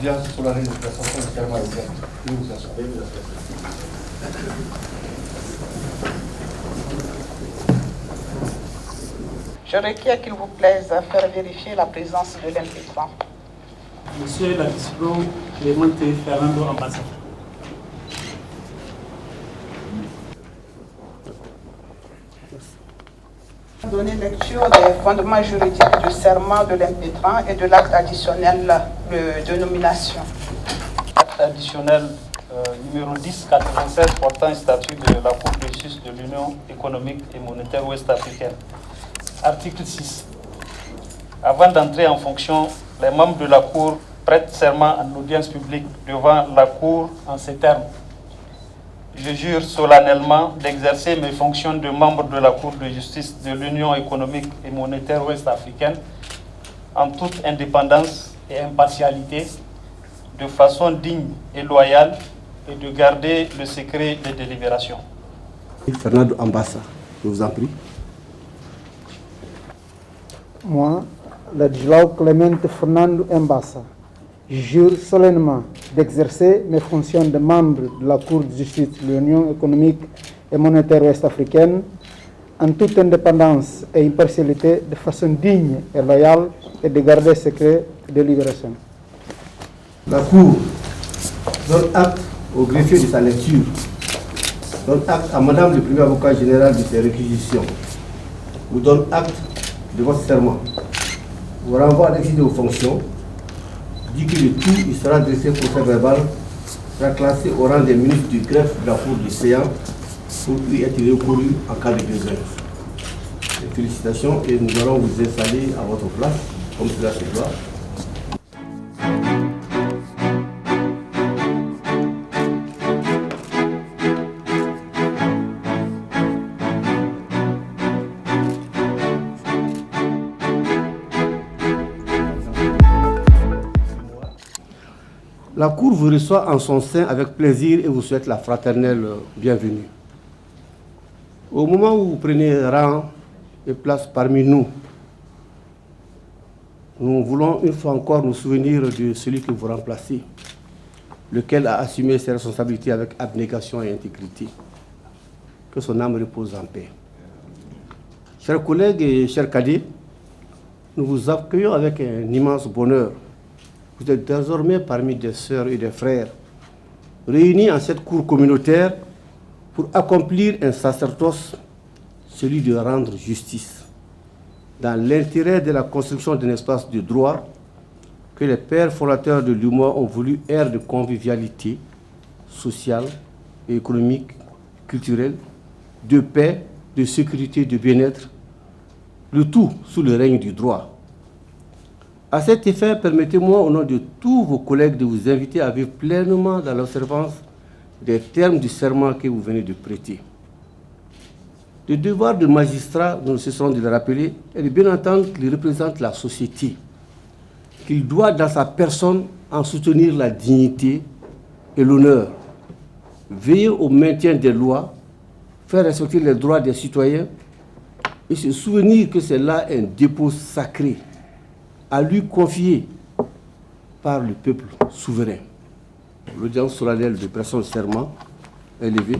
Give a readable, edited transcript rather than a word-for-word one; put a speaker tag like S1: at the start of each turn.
S1: l'audience solennelle de prestation de serment est ouverte. Nous vous assurons.
S2: Je requiers qu'il vous plaise à faire vérifier la présence de l'impétrant.
S3: Monsieur Ladislo Clémente Fernando, ambassadeur.
S2: Donner lecture des fondements juridiques du serment de l'impétrant et de l'acte additionnel de nomination.
S4: Acte additionnel numéro 1096 portant statut de la Cour de justice de l'Union économique et monétaire ouest-africaine. Article 6. Avant d'entrer en fonction, les membres de la Cour prêtent serment en audience publique devant la Cour en ces termes. Je jure solennellement d'exercer mes fonctions de membre de la Cour de justice de l'Union économique et monétaire ouest-africaine en toute indépendance et impartialité, de façon digne et loyale, et de garder le secret des délibérations.
S1: Fernando Ambassa, je vous en prie.
S5: Moi, Ladislau Clemente Fernando Ambassa, jure solennellement d'exercer mes fonctions de membre de la Cour de justice de l'Union économique et monétaire ouest-africaine en toute indépendance et impartialité, de façon digne et loyale, et de garder secret de délibération.
S1: La Cour donne acte au greffier de sa lecture, donne acte à Madame le premier avocat général de ses réquisitions, vous donne acte de votre serment, vous renvoie à l'exercice de vos fonctions, dit que le tout il sera dressé pour procès verbal, sera classé au rang des ministres du greffe de la Cour du séant pour y être recouru en cas de besoin. Félicitations et nous allons vous installer à votre place, comme cela se doit. La Cour vous reçoit en son sein avec plaisir et vous souhaite la fraternelle bienvenue. Au moment où vous prenez rang et place parmi nous, nous voulons une fois encore nous souvenir de celui que vous remplacez, lequel a assumé ses responsabilités avec abnégation et intégrité. Que son âme repose en paix. Chers collègues et chers cadets, nous vous accueillons avec un immense bonheur. Vous êtes désormais parmi des sœurs et des frères, réunis en cette cour communautaire pour accomplir un sacerdoce, celui de rendre justice, dans l'intérêt de la construction d'un espace de droit que les pères fondateurs de l'UMOA ont voulu ère de convivialité sociale et économique, culturelle, de paix, de sécurité, de bien-être, le tout sous le règne du droit. À cet effet, permettez-moi, au nom de tous vos collègues, de vous inviter à vivre pleinement dans l'observance des termes du serment que vous venez de prêter. Le devoir de magistrat, nous ne cesserons de le rappeler, est de bien entendre qu'il représente la société, qu'il doit, dans sa personne, en soutenir la dignité et l'honneur, veiller au maintien des lois, faire respecter les droits des citoyens et se souvenir que c'est là un dépôt sacré, à lui confié par le peuple souverain. L'audience solennelle de prestation de serment est levée.